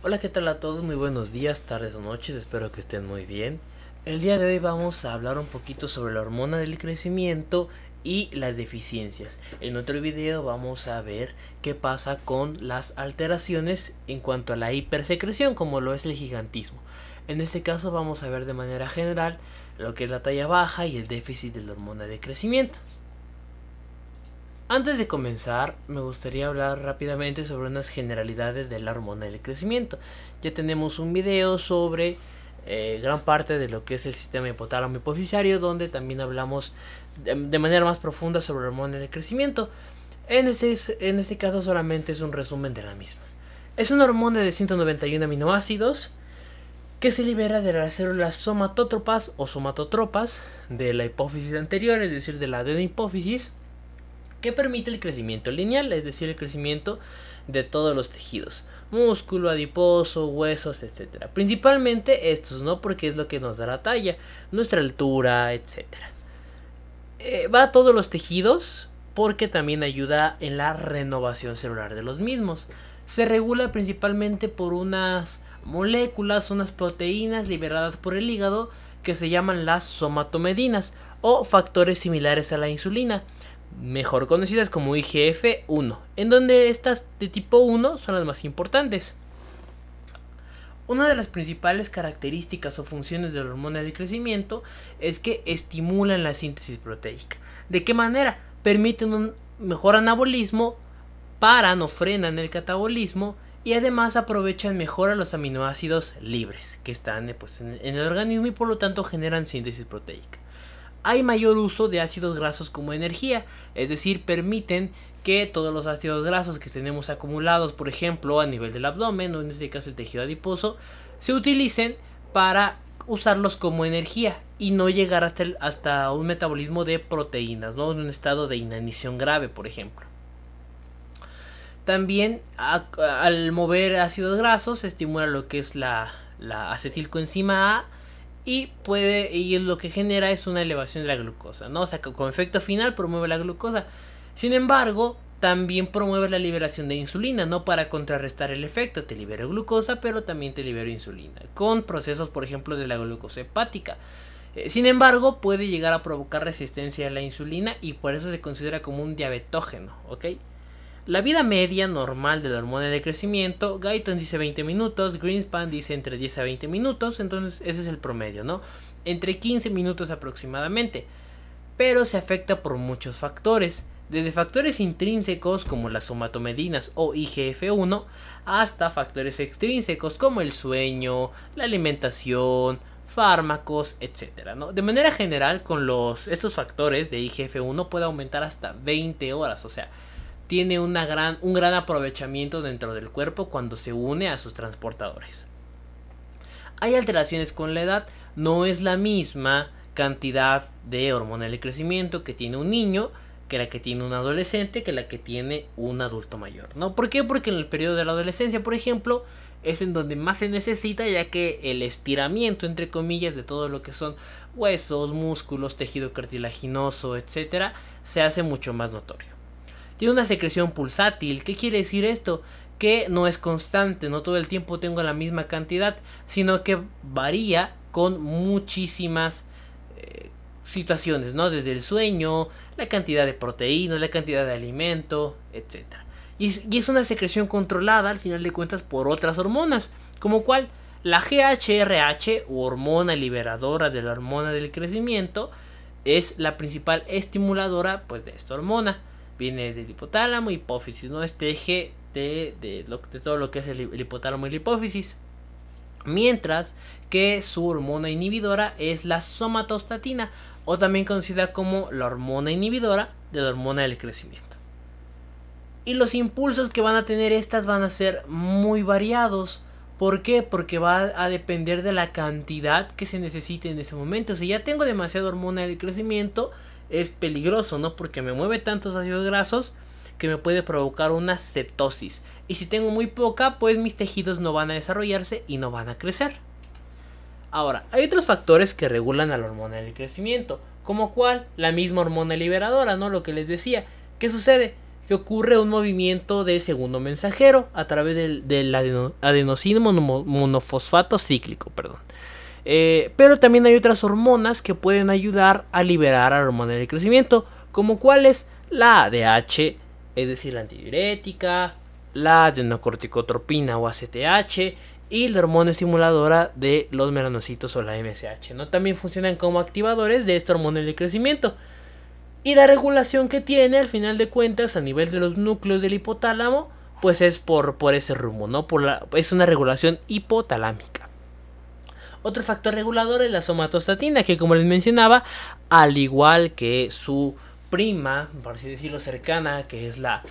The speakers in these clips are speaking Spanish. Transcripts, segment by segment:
Hola, ¿qué tal a todos? Muy buenos días, tardes o noches, espero que estén muy bien. El día de hoy vamos a hablar un poquito sobre la hormona del crecimiento y las deficiencias. En otro video vamos a ver qué pasa con las alteraciones en cuanto a la hipersecreción, como lo es el gigantismo. En este caso vamos a ver de manera general lo que es la talla baja y el déficit de la hormona de crecimiento. Antes de comenzar, me gustaría hablar rápidamente sobre unas generalidades de la hormona del crecimiento. Ya tenemos un video sobre gran parte de lo que es el sistema hipotálamo hipofisario, donde también hablamos de manera más profunda sobre la hormona del crecimiento. En este caso solamente es un resumen de la misma. Es una hormona de 191 aminoácidos que se libera de las células somatótropas o somatotropas de la hipófisis anterior, es decir, de la adenohipófisis, que permite el crecimiento lineal, es decir, el crecimiento de todos los tejidos, músculo, adiposo, huesos, etcétera. Principalmente estos, ¿no? Porque es lo que nos da la talla, nuestra altura, etcétera. Va a todos los tejidos porque también ayuda en la renovación celular de los mismos. Se regula principalmente por unas moléculas, unas proteínas liberadas por el hígado que se llaman las somatomedinas o factores similares a la insulina, mejor conocidas como IGF-1, en donde estas de tipo 1 son las más importantes. Una de las principales características o funciones de la hormona de crecimiento es que estimulan la síntesis proteica. ¿De qué manera? Permiten un mejor anabolismo, paran o frenan el catabolismo y además aprovechan mejor a los aminoácidos libres que están en el organismo y por lo tanto generan síntesis proteica. Hay mayor uso de ácidos grasos como energía, es decir, permiten que todos los ácidos grasos que tenemos acumulados, por ejemplo, a nivel del abdomen o en este caso el tejido adiposo, se utilicen para usarlos como energía y no llegar hasta un metabolismo de proteínas, ¿no? En un estado de inanición grave, por ejemplo. También al mover ácidos grasos se estimula lo que es la acetilcoenzima A, y lo que genera es una elevación de la glucosa, ¿no? O sea, con efecto final promueve la glucosa. Sin embargo, también promueve la liberación de insulina, no para contrarrestar el efecto, te libera glucosa, pero también te libera insulina, con procesos, por ejemplo, de la glucosa hepática. Sin embargo, puede llegar a provocar resistencia a la insulina y por eso se considera como un diabetógeno, ¿ok? La vida media normal de la hormona de crecimiento, Guyton dice 20 minutos, Greenspan dice entre 10 a 20 minutos, entonces ese es el promedio, ¿no? Entre 15 minutos aproximadamente, pero se afecta por muchos factores, desde factores intrínsecos como las somatomedinas o IGF-1, hasta factores extrínsecos como el sueño, la alimentación, fármacos, etcétera, ¿no? De manera general, con estos factores de IGF-1 puede aumentar hasta 20 horas, o sea, tiene un gran aprovechamiento dentro del cuerpo cuando se une a sus transportadores. Hay alteraciones con la edad, no es la misma cantidad de hormona del crecimiento que tiene un niño que la que tiene un adolescente que la que tiene un adulto mayor, ¿no? ¿Por qué? Porque en el periodo de la adolescencia, por ejemplo, es en donde más se necesita, ya que el estiramiento, entre comillas, de todo lo que son huesos, músculos, tejido cartilaginoso, etcétera, se hace mucho más notorio. Tiene una secreción pulsátil. ¿Qué quiere decir esto? Que no es constante, no todo el tiempo tengo la misma cantidad, sino que varía con muchísimas situaciones, ¿no? Desde el sueño, la cantidad de proteínas, la cantidad de alimento, etc. Y es una secreción controlada, al final de cuentas, por otras hormonas, como cual la GHRH, o hormona liberadora de la hormona del crecimiento, es la principal estimuladora, pues, de esta hormona. Viene del hipotálamo, hipófisis, ¿no? Este eje de todo lo que es el hipotálamo y la hipófisis. Mientras que su hormona inhibidora es la somatostatina, o también conocida como la hormona inhibidora de la hormona del crecimiento. Y los impulsos que van a tener estas van a ser muy variados. ¿Por qué? Porque va a depender de la cantidad que se necesite en ese momento. Si ya tengo demasiada hormona del crecimiento, es peligroso, ¿no? Porque me mueve tantos ácidos grasos que me puede provocar una cetosis. Y si tengo muy poca, pues mis tejidos no van a desarrollarse y no van a crecer. Ahora, hay otros factores que regulan a la hormona del crecimiento, como cual la misma hormona liberadora, ¿no? Lo que les decía. ¿Qué sucede? que ocurre un movimiento de segundo mensajero a través del adenosín monofosfato cíclico, perdón. Pero también hay otras hormonas que pueden ayudar a liberar a la hormona del crecimiento, como cuáles: la ADH, es decir, la antidiurética, la adenocorticotropina o ACTH, y la hormona estimuladora de los melanocitos o la MSH, ¿no? También funcionan como activadores de esta hormona del crecimiento. Y la regulación que tiene, al final de cuentas, a nivel de los núcleos del hipotálamo, pues es por ese rumbo, ¿no? Es una regulación hipotalámica. Otro factor regulador es la somatostatina, que, como les mencionaba, al igual que su prima, por así decirlo, cercana, que es la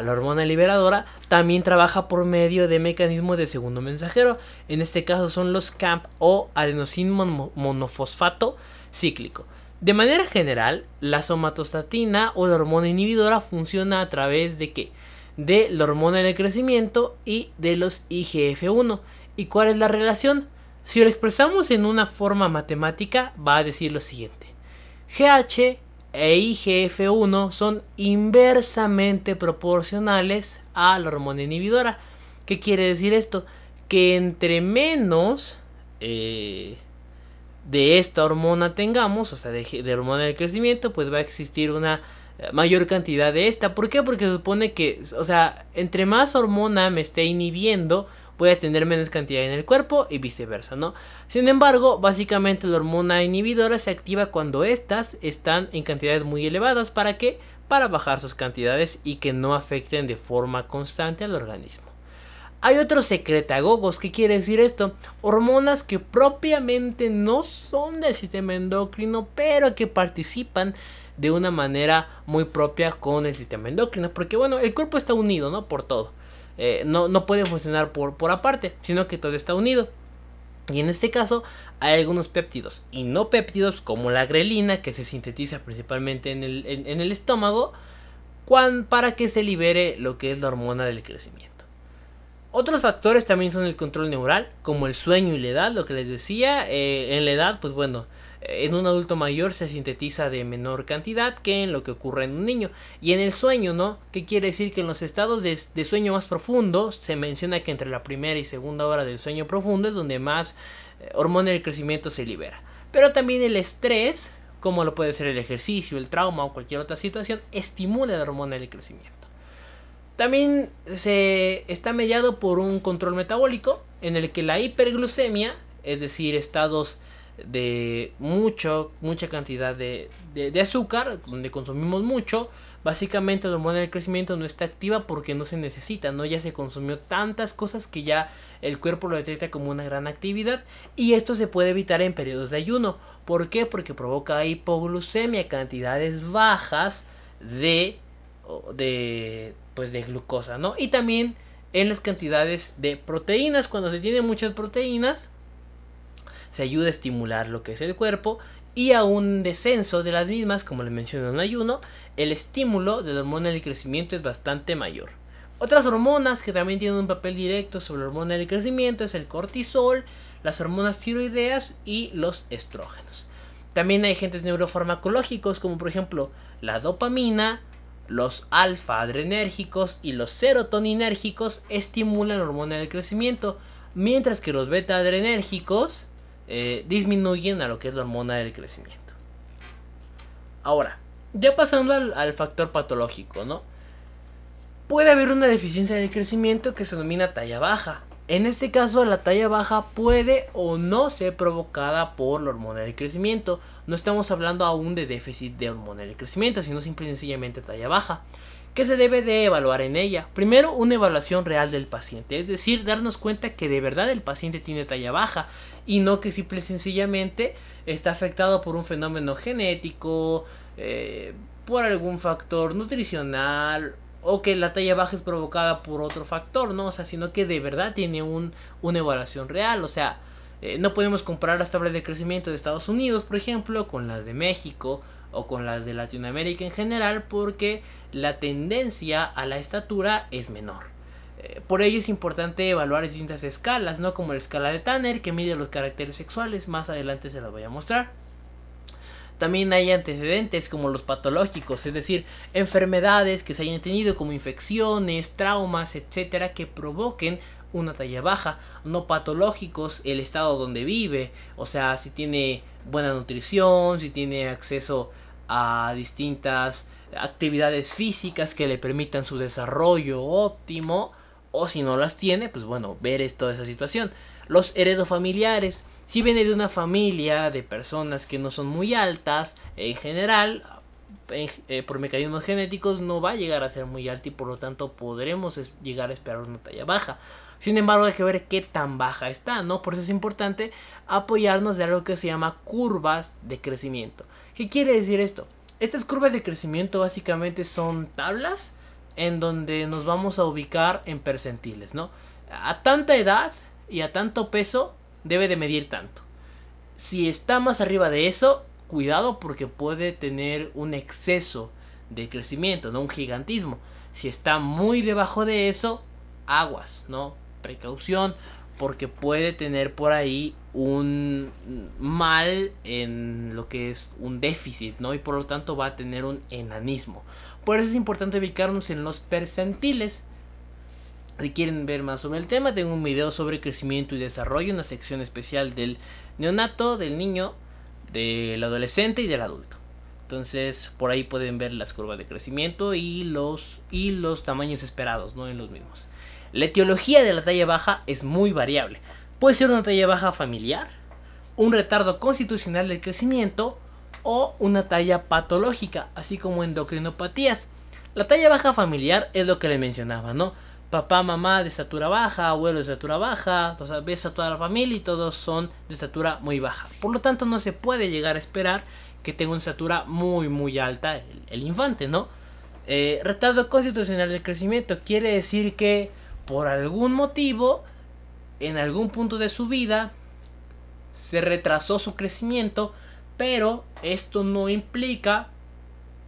hormona liberadora, también trabaja por medio de mecanismos de segundo mensajero. En este caso son los CAMP o adenosín monofosfato cíclico. De manera general, la somatostatina o la hormona inhibidora funciona a través de ¿qué? De la hormona del crecimiento y de los IGF-1. ¿Y cuál es la relación? Si lo expresamos en una forma matemática, va a decir lo siguiente: GH e IGF-1 son inversamente proporcionales a la hormona inhibidora. ¿Qué quiere decir esto? Que entre menos de esta hormona tengamos, o sea, de hormona del crecimiento, pues va a existir una mayor cantidad de esta. ¿Por qué? Porque se supone que, o sea, entre más hormona me esté inhibiendo, voy a tener menos cantidad en el cuerpo y viceversa, ¿no? Sin embargo, básicamente la hormona inhibidora se activa cuando estas están en cantidades muy elevadas. ¿Para qué? Para bajar sus cantidades y que no afecten de forma constante al organismo. Hay otros secretagogos. ¿Qué quiere decir esto? Hormonas que propiamente no son del sistema endocrino, pero que participan de una manera muy propia con el sistema endocrino. Porque bueno, el cuerpo está unido, ¿no? Por todo. No puede funcionar por aparte, sino que todo está unido. Y en este caso hay algunos péptidos y no péptidos, como la grelina, que se sintetiza principalmente en el estómago, para que se libere lo que es la hormona del crecimiento. Otros factores también son el control neural, como el sueño y la edad, lo que les decía. En la edad, pues bueno, en un adulto mayor se sintetiza de menor cantidad que en lo que ocurre en un niño. Y en el sueño, ¿no? ¿Qué quiere decir? Que en los estados de sueño más profundos se menciona que entre la primera y segunda hora del sueño profundo es donde más hormona del crecimiento se libera. Pero también el estrés, como lo puede ser el ejercicio, el trauma o cualquier otra situación, estimula la hormona del crecimiento. También se está mediado por un control metabólico en el que la hiperglucemia, es decir, estados de mucha cantidad de azúcar, donde consumimos mucho, básicamente la hormona del crecimiento no está activa porque no se necesita, ¿no? Ya se consumió tantas cosas que ya el cuerpo lo detecta como una gran actividad, y esto se puede evitar en periodos de ayuno. ¿Por qué? Porque provoca hipoglucemia, cantidades bajas de glucosa, ¿no? Y también en las cantidades de proteínas. Cuando se tiene muchas proteínas, se ayuda a estimular lo que es el cuerpo, y a un descenso de las mismas, como les mencioné en ayuno, el estímulo de la hormona del crecimiento es bastante mayor. Otras hormonas que también tienen un papel directo sobre la hormona del crecimiento es el cortisol, las hormonas tiroideas y los estrógenos. También hay agentes neurofarmacológicos, como por ejemplo la dopamina. Los alfa-adrenérgicos y los serotoninérgicos estimulan la hormona del crecimiento, mientras que los beta-adrenérgicos disminuyen a lo que es la hormona del crecimiento. Ahora, ya pasando al factor patológico, ¿no? Puede haber una deficiencia del crecimiento que se denomina talla baja. En este caso, la talla baja puede o no ser provocada por la hormona del crecimiento. No estamos hablando aún de déficit de hormona del crecimiento, sino simple y sencillamente talla baja. ¿Qué se debe de evaluar en ella? Primero, una evaluación real del paciente, es decir, darnos cuenta que de verdad el paciente tiene talla baja y no que simple y sencillamente está afectado por un fenómeno genético, por algún factor nutricional, o que la talla baja es provocada por otro factor, ¿no? O sea, sino que de verdad tiene una evaluación real. O sea, no podemos comparar las tablas de crecimiento de Estados Unidos, por ejemplo, con las de México o con las de Latinoamérica en general, porque la tendencia a la estatura es menor. Por ello es importante evaluar distintas escalas, ¿no? Como la escala de Tanner, que mide los caracteres sexuales. Más adelante se las voy a mostrar. También hay antecedentes como los patológicos, es decir, enfermedades que se hayan tenido como infecciones, traumas, etcétera, que provoquen una talla baja. No patológicos, el estado donde vive, o sea, si tiene buena nutrición, si tiene acceso a distintas actividades físicas que le permitan su desarrollo óptimo, o si no las tiene, pues bueno, ver toda esa situación. Los heredofamiliares, si viene de una familia de personas que no son muy altas, en general, por mecanismos genéticos no va a llegar a ser muy alta y por lo tanto podremos llegar a esperar una talla baja. Sin embargo, hay que ver qué tan baja está, ¿no? Por eso es importante apoyarnos de algo que se llama curvas de crecimiento. ¿Qué quiere decir esto? Estas curvas de crecimiento básicamente son tablas en donde nos vamos a ubicar en percentiles, ¿no? A tanta edad y a tanto peso debe de medir tanto. Si está más arriba de eso, cuidado porque puede tener un exceso de crecimiento, no un gigantismo. Si está muy debajo de eso, aguas, ¿no? Precaución, porque puede tener por ahí un mal en lo que es un déficit, ¿no? Y por lo tanto va a tener un enanismo. Por eso es importante ubicarnos en los percentiles. Si quieren ver más sobre el tema, tengo un video sobre crecimiento y desarrollo, una sección especial del neonato, del niño, del adolescente y del adulto. Entonces por ahí pueden ver las curvas de crecimiento y los tamaños esperados, ¿no? En los mismos. La etiología de la talla baja es muy variable. Puede ser una talla baja familiar, un retardo constitucional del crecimiento o una talla patológica, así como endocrinopatías. La talla baja familiar es lo que le mencionaba, ¿no? Papá, mamá de estatura baja, abuelo de estatura baja, o sea, ves a toda la familia y todos son de estatura muy baja. Por lo tanto, no se puede llegar a esperar que tenga una estatura muy alta el infante, ¿no? Retardo constitucional del crecimiento quiere decir que por algún motivo, en algún punto de su vida, se retrasó su crecimiento, pero esto no implica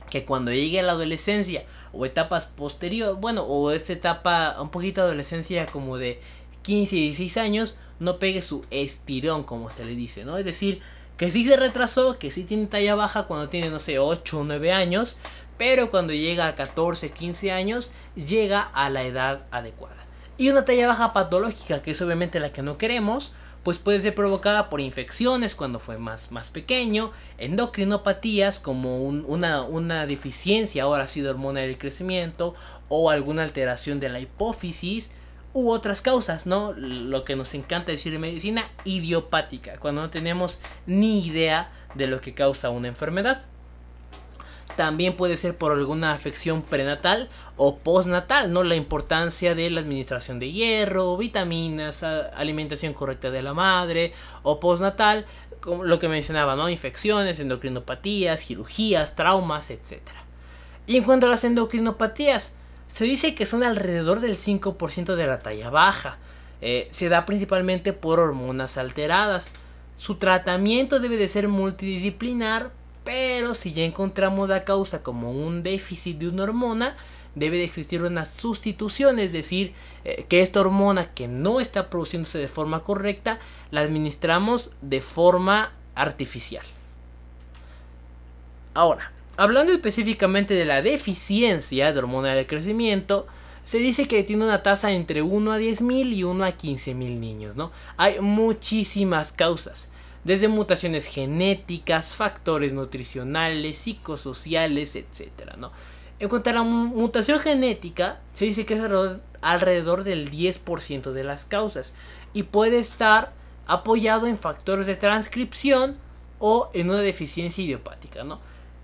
que cuando llegue a la adolescencia o etapas posteriores, bueno, o esta etapa un poquito de adolescencia como de 15 y 16 años, no pegue su estirón, como se le dice, ¿no? Es decir, que sí se retrasó, que sí tiene talla baja cuando tiene, no sé, 8 o 9 años, pero cuando llega a 14, 15 años, llega a la edad adecuada. Y una talla baja patológica, que es obviamente la que no queremos, pues puede ser provocada por infecciones cuando fue más pequeño, endocrinopatías como una deficiencia ahora sí de hormona del crecimiento o alguna alteración de la hipófisis u otras causas, ¿no? Lo que nos encanta decir en medicina, idiopática, cuando no tenemos ni idea de lo que causa una enfermedad. También puede ser por alguna afección prenatal o postnatal, ¿no? La importancia de la administración de hierro, vitaminas, alimentación correcta de la madre, o postnatal, como lo que mencionaba, ¿no? Infecciones, endocrinopatías, cirugías, traumas, etc. Y en cuanto a las endocrinopatías, se dice que son alrededor del 5% de la talla baja. Se da principalmente por hormonas alteradas. Su tratamiento debe de ser multidisciplinar, pero si ya encontramos la causa como un déficit de una hormona, debe de existir una sustitución, es decir, que esta hormona que no está produciéndose de forma correcta, la administramos de forma artificial. Ahora, hablando específicamente de la deficiencia de hormona del crecimiento, se dice que tiene una tasa entre 1 a 10.000 y 1 a 15.000 niños, ¿no? Hay muchísimas causas. Desde mutaciones genéticas, factores nutricionales, psicosociales, etcétera, ¿no? En cuanto a la mutación genética, se dice que es alrededor del 10% de las causas y puede estar apoyado en factores de transcripción o en una deficiencia idiopática, ¿no?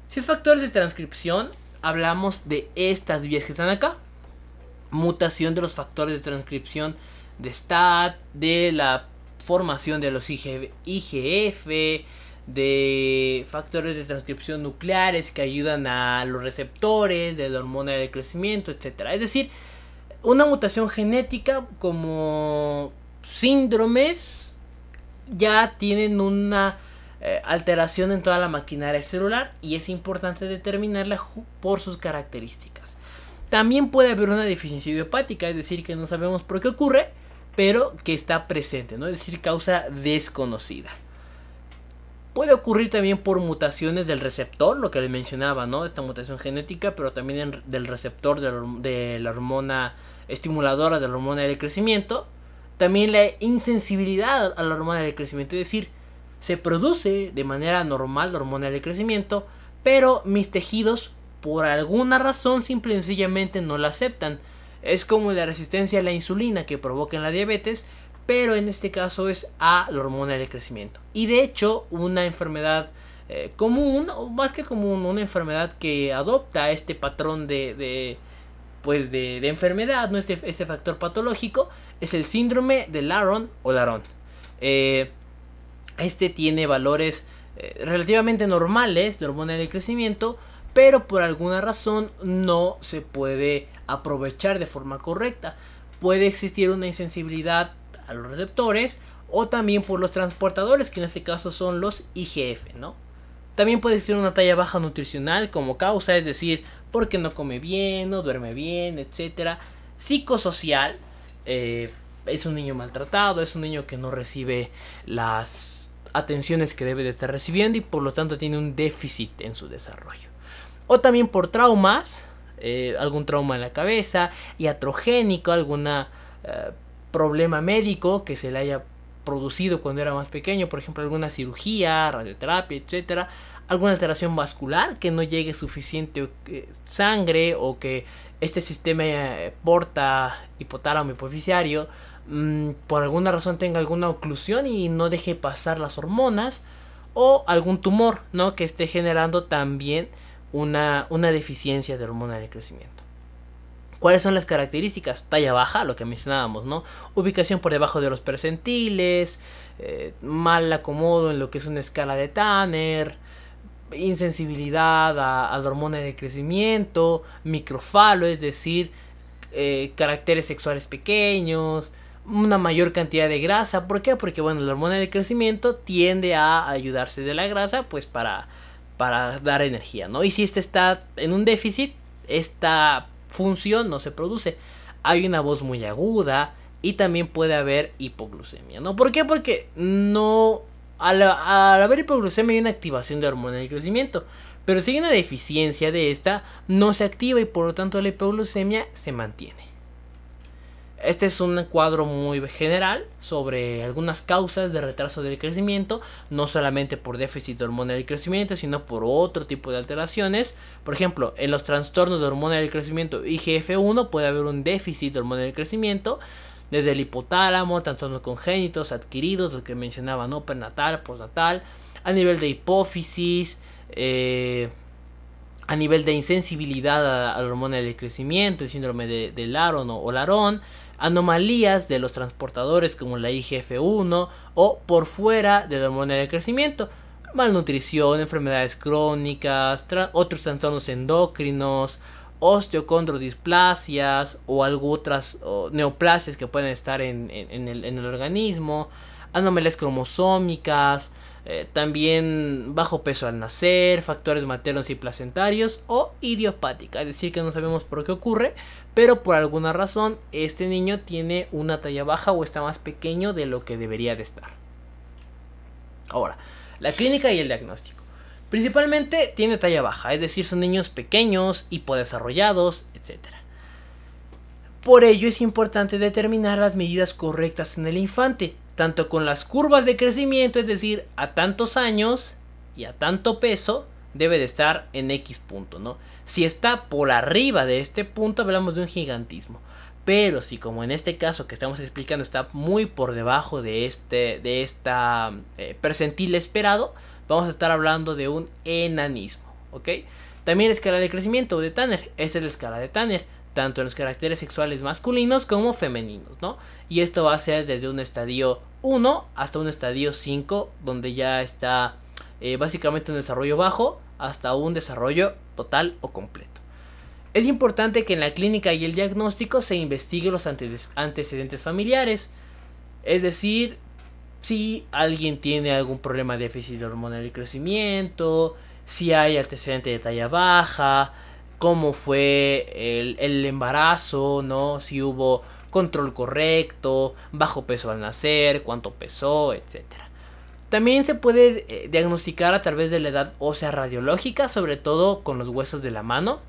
Si es factores de transcripción, hablamos de estas vías que están acá. Mutación de los factores de transcripción de STAT, de la formación de los IGF, de factores de transcripción nucleares que ayudan a los receptores de la hormona de crecimiento, etc. Es decir, una mutación genética como síndromes ya tienen una alteración en toda la maquinaria celular y es importante determinarla por sus características. También puede haber una deficiencia idiopática, es decir, que no sabemos por qué ocurre, pero que está presente, ¿no? Es decir, causa desconocida. Puede ocurrir también por mutaciones del receptor, lo que les mencionaba, ¿no? Esta mutación genética, pero también del receptor de la hormona estimuladora de la hormona del crecimiento. También la insensibilidad a la hormona del crecimiento, es decir, se produce de manera normal la hormona del crecimiento, pero mis tejidos por alguna razón simple y sencillamente no la aceptan. Es como la resistencia a la insulina que provoca en la diabetes, pero en este caso es a la hormona del crecimiento. Y de hecho una enfermedad común, o más que común, una enfermedad que adopta este patrón de enfermedad, ¿no? Este factor patológico, es el síndrome de Laron o Laron. Este tiene valores relativamente normales de hormona del crecimiento, pero por alguna razón no se puede aprovechar de forma correcta. Puede existir una insensibilidad a los receptores o también por los transportadores, que en este caso son los IGF, ¿no? También puede existir una talla baja nutricional como causa, es decir, porque no come bien, no duerme bien, etcétera. Psicosocial, es un niño maltratado, es un niño que no recibe las atenciones que debe de estar recibiendo y por lo tanto tiene un déficit en su desarrollo. O también por traumas, algún trauma en la cabeza, iatrogénico, alguna problema médico que se le haya producido cuando era más pequeño, por ejemplo alguna cirugía, radioterapia, etcétera, alguna alteración vascular, que no llegue suficiente sangre o que este sistema porta hipotálamo hipoficiario por alguna razón tenga alguna oclusión y no deje pasar las hormonas, o algún tumor, ¿no? Que esté generando también una deficiencia de hormona de crecimiento. ¿Cuáles son las características? Talla baja, lo que mencionábamos, ¿no? Ubicación por debajo de los percentiles, mal acomodo en lo que es una escala de Tanner, insensibilidad a la hormona de crecimiento, microfalo, es decir, caracteres sexuales pequeños, una mayor cantidad de grasa. ¿Por qué? Porque bueno, la hormona de crecimiento tiende a ayudarse de la grasa pues para dar energía, ¿no? Y si este está en un déficit, esta función no se produce. Hay una voz muy aguda y también puede haber hipoglucemia, ¿no? ¿Por qué? Porque no al haber hipoglucemia hay una activación de hormona de crecimiento, pero si hay una deficiencia de esta, no se activa y por lo tanto la hipoglucemia se mantiene. Este es un cuadro muy general sobre algunas causas de retraso del crecimiento, no solamente por déficit de hormona del crecimiento, sino por otro tipo de alteraciones. Por ejemplo, en los trastornos de hormona del crecimiento IGF-1 puede haber un déficit de hormona del crecimiento, desde el hipotálamo, trastornos congénitos, adquiridos, lo que mencionaba, ¿no? Prenatal, postnatal, a nivel de hipófisis, a nivel de insensibilidad a la hormona del crecimiento, el síndrome de Laron o Laron, anomalías de los transportadores como la IGF-1 o por fuera de la hormona del crecimiento, malnutrición, enfermedades crónicas, otros trastornos endocrinos, osteocondrodisplasias o otras neoplasias que pueden estar en el organismo, anomalías cromosómicas, también bajo peso al nacer, factores maternos y placentarios o idiopática, es decir que no sabemos por qué ocurre, pero por alguna razón este niño tiene una talla baja o está más pequeño de lo que debería de estar. Ahora, la clínica y el diagnóstico. Principalmente tiene talla baja, es decir, son niños pequeños, hipodesarrollados, etc. Por ello es importante determinar las medidas correctas en el infante, tanto con las curvas de crecimiento, es decir, a tantos años y a tanto peso debe de estar en X punto, ¿no? Si está por arriba de este punto hablamos de un gigantismo, pero si como en este caso que estamos explicando está muy por debajo de esta percentil esperado, vamos a estar hablando de un enanismo, ¿ok? También la escala de crecimiento de Tanner, esa es la escala de Tanner, tanto en los caracteres sexuales masculinos como femeninos, ¿no? Y esto va a ser desde un estadio 1 hasta un estadio 5, donde ya está básicamente un desarrollo bajo hasta un desarrollo total o completo. Es importante que en la clínica y el diagnóstico se investigue los antecedentes familiares, es decir, si alguien tiene algún problema de déficit de hormona del crecimiento, si hay antecedente de talla baja, cómo fue el embarazo, ¿no? Si hubo control correcto, bajo peso al nacer, cuánto pesó, etc. También se puede diagnosticar a través de la edad ósea radiológica, sobre todo con los huesos de la mano.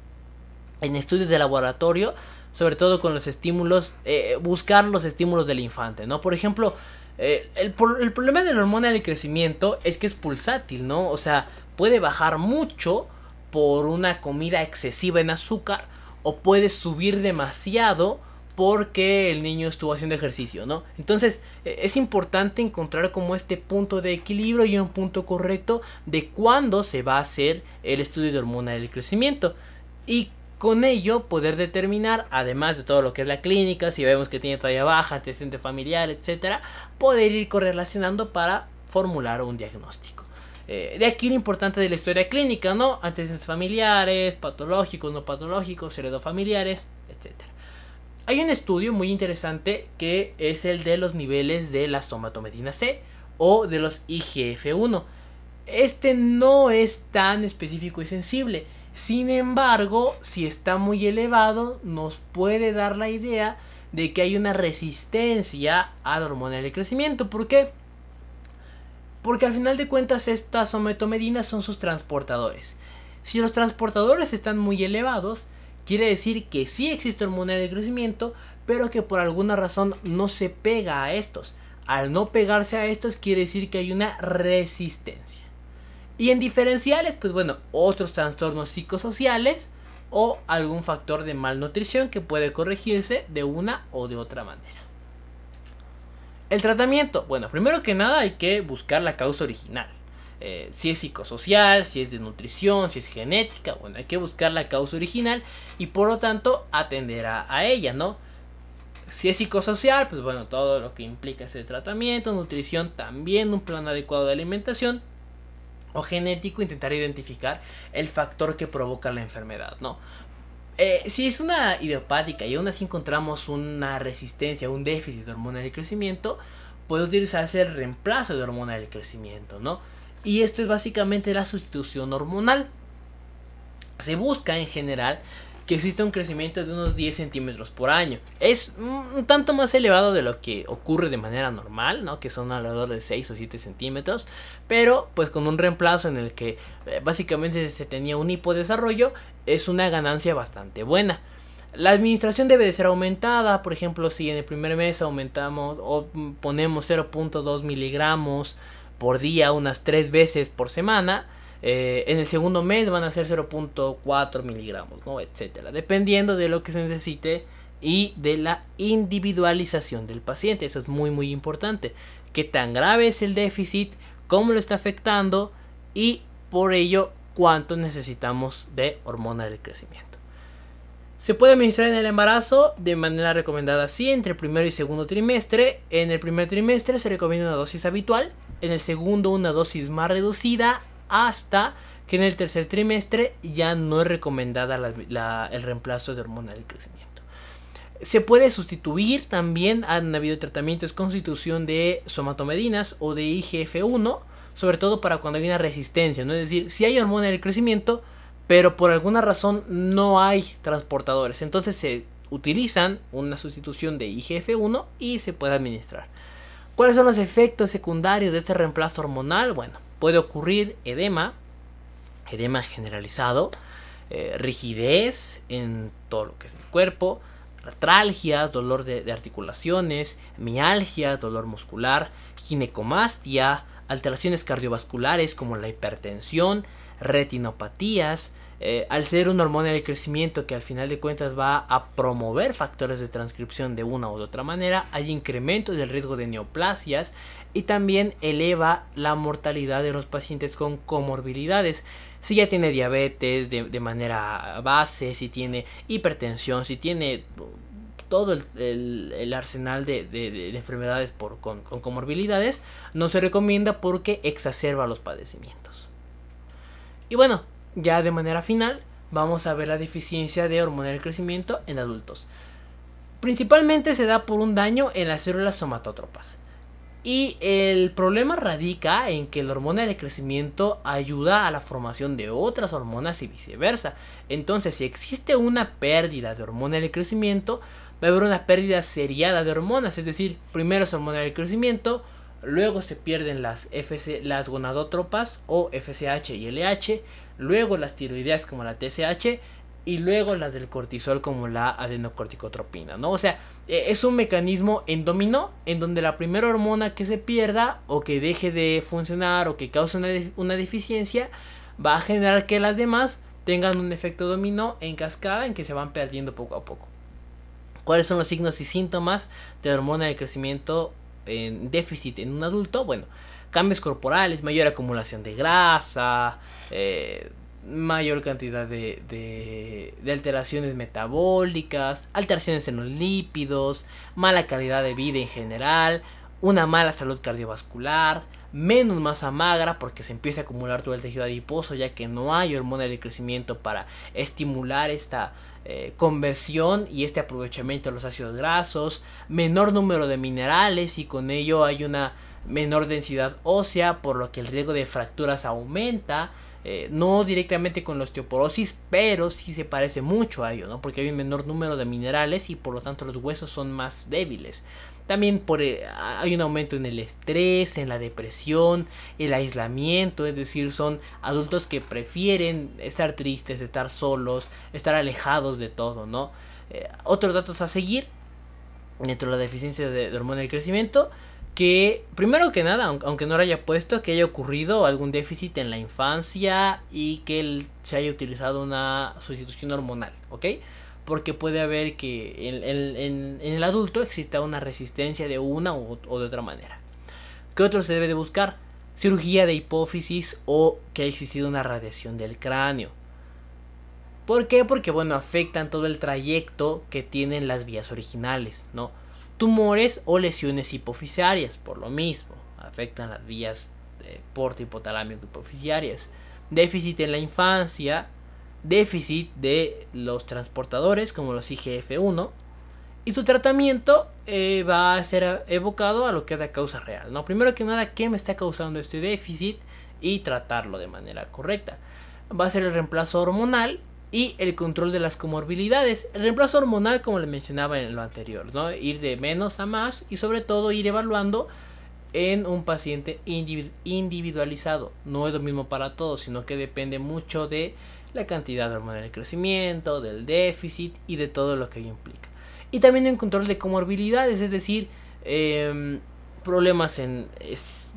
En estudios de laboratorio, sobre todo con los estímulos, buscar los estímulos del infante, ¿no? Por ejemplo, el problema de la hormona del crecimiento es que es pulsátil, ¿no? O sea, puede bajar mucho por una comida excesiva en azúcar, o puede subir demasiado porque el niño estuvo haciendo ejercicio, ¿no? Entonces es importante encontrar como este punto de equilibrio y un punto correcto de cuándo se va a hacer el estudio de hormona del crecimiento, y con ello poder determinar, además de todo lo que es la clínica, si vemos que tiene talla baja, antecedente familiar, etcétera, poder ir correlacionando para formular un diagnóstico. De aquí lo importante de la historia clínica, ¿no? Antecedentes familiares, patológicos, no patológicos, heredofamiliares, etcétera. Hay un estudio muy interesante que es el de los niveles de la somatomedina C o de los IGF-1. Este no es tan específico y sensible. Sin embargo, si está muy elevado, nos puede dar la idea de que hay una resistencia a la hormona del crecimiento. ¿Por qué? Porque al final de cuentas estas somatomedinas son sus transportadores. Si los transportadores están muy elevados, quiere decir que sí existe hormona del crecimiento, pero que por alguna razón no se pega a estos. Al no pegarse a estos, quiere decir que hay una resistencia. Y en diferenciales, pues bueno, otros trastornos psicosociales o algún factor de malnutrición que puede corregirse de una o de otra manera. El tratamiento, bueno, primero que nada hay que buscar la causa original. Si es psicosocial, si es de nutrición, si es genética, bueno, hay que buscar la causa original y por lo tanto atender a ella, ¿no? Si es psicosocial, pues bueno, todo lo que implica ese tratamiento, nutrición también, un plan adecuado de alimentación, o genético, intentar identificar el factor que provoca la enfermedad, ¿no? Si es una idiopática y aún así encontramos una resistencia, un déficit de hormona del crecimiento, puede utilizarse el reemplazo de hormona del crecimiento, ¿no? Y esto es básicamente la sustitución hormonal. Se busca en general que exista un crecimiento de unos 10 centímetros por año. Es un tanto más elevado de lo que ocurre de manera normal, ¿no? Que son alrededor de 6 o 7 centímetros. Pero pues con un reemplazo en el que básicamente se tenía un hipodesarrollo, es una ganancia bastante buena. La administración debe de ser aumentada. Por ejemplo, si en el primer mes aumentamos o ponemos 0.2 miligramos por día unas 3 veces por semana, en el segundo mes van a ser 0.4 miligramos, ¿no? Etcétera, dependiendo de lo que se necesite y de la individualización del paciente. Eso es muy muy importante. Qué tan grave es el déficit, cómo lo está afectando y por ello cuánto necesitamos de hormona del crecimiento. Se puede administrar en el embarazo de manera recomendada, sí, entre el primero y segundo trimestre. En el primer trimestre se recomienda una dosis habitual, en el segundo una dosis más reducida, hasta que en el tercer trimestre ya no es recomendada el reemplazo de hormona del crecimiento. Se puede sustituir también, han habido tratamientos con sustitución de somatomedinas o de IGF-1, sobre todo para cuando hay una resistencia, ¿no? Es decir, si hay hormona del crecimiento, pero por alguna razón no hay transportadores, entonces se utilizan una sustitución de IGF-1 y se puede administrar. ¿Cuáles son los efectos secundarios de este reemplazo hormonal? Bueno, puede ocurrir edema generalizado, rigidez en todo lo que es el cuerpo, artralgias, dolor de articulaciones, mialgias, dolor muscular, ginecomastia, alteraciones cardiovasculares como la hipertensión, retinopatías. Al ser una hormona de crecimiento que al final de cuentas va a promover factores de transcripción de una u otra manera, hay incrementos del riesgo de neoplasias y también eleva la mortalidad de los pacientes con comorbilidades. Si ya tiene diabetes de manera base, si tiene hipertensión, si tiene todo el arsenal de enfermedades con comorbilidades, no se recomienda porque exacerba los padecimientos. Y bueno, ya de manera final vamos a ver la deficiencia de hormona del crecimiento en adultos. Principalmente se da por un daño en las células somatótropas. Y el problema radica en que la hormona del crecimiento ayuda a la formación de otras hormonas y viceversa. Entonces, si existe una pérdida de hormona del crecimiento, va a haber una pérdida seriada de hormonas. Es decir, primero es hormona del crecimiento, luego se pierden las gonadótropas o FSH y LH, luego las tiroideas como la TSH y luego las del cortisol como la adenocorticotropina, ¿no? O sea, es un mecanismo en dominó en donde la primera hormona que se pierda o que deje de funcionar o que cause una deficiencia va a generar que las demás tengan un efecto dominó en cascada en que se van perdiendo poco a poco. ¿Cuáles son los signos y síntomas de hormona de crecimiento en déficit en un adulto? Bueno, cambios corporales, mayor acumulación de grasa, mayor cantidad de alteraciones metabólicas, alteraciones en los lípidos, mala calidad de vida en general, una mala salud cardiovascular, menos masa magra porque se empieza a acumular todo el tejido adiposo ya que no hay hormona de crecimiento para estimular esta conversión y este aprovechamiento de los ácidos grasos, menor número de minerales y con ello hay una menor densidad ósea por lo que el riesgo de fracturas aumenta. No directamente con la osteoporosis, pero sí se parece mucho a ello, ¿no? Porque hay un menor número de minerales y por lo tanto los huesos son más débiles. También hay un aumento en el estrés, en la depresión, el aislamiento, es decir, son adultos que prefieren estar tristes, estar solos, estar alejados de todo, ¿no? Otros datos a seguir dentro de la deficiencia de hormona del crecimiento, que primero que nada, aunque no lo haya puesto, que haya ocurrido algún déficit en la infancia y que se haya utilizado una sustitución hormonal, ¿ok? Porque puede haber que en el adulto exista una resistencia de una o de otra manera. ¿Qué otro se debe de buscar? Cirugía de hipófisis o que haya existido una radiación del cráneo. ¿Por qué? Porque bueno, afectan todo el trayecto que tienen las vías originales, ¿no? Tumores o lesiones hipofisiarias, por lo mismo, afectan las vías porto hipotalámico hipofisiarias. Déficit en la infancia, déficit de los transportadores como los IGF-1 y su tratamiento va a ser evocado a lo que es la causa real, ¿no? Primero que nada, ¿qué me está causando este déficit? Y tratarlo de manera correcta. Va a ser el reemplazo hormonal y el control de las comorbilidades. El reemplazo hormonal, como le mencionaba en lo anterior, ¿no? Ir de menos a más y sobre todo ir evaluando en un paciente individualizado. No es lo mismo para todos, sino que depende mucho de la cantidad de hormona del crecimiento, del déficit y de todo lo que ello implica. Y también en control de comorbilidades, es decir, problemas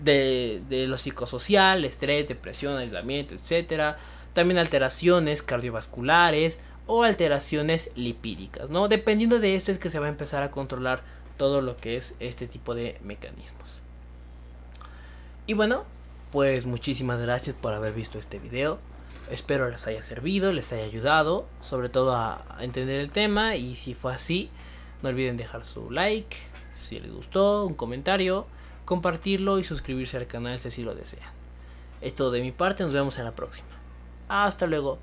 de lo psicosocial, estrés, depresión, aislamiento, etcétera. También alteraciones cardiovasculares o alteraciones lipídicas, ¿no? Dependiendo de esto es que se va a empezar a controlar todo lo que es este tipo de mecanismos. Y bueno, pues muchísimas gracias por haber visto este video. Espero les haya servido, les haya ayudado, sobre todo a entender el tema. Y si fue así, no olviden dejar su like, si les gustó, un comentario, compartirlo y suscribirse al canal si así lo desean. Es todo de mi parte, nos vemos en la próxima. Hasta luego.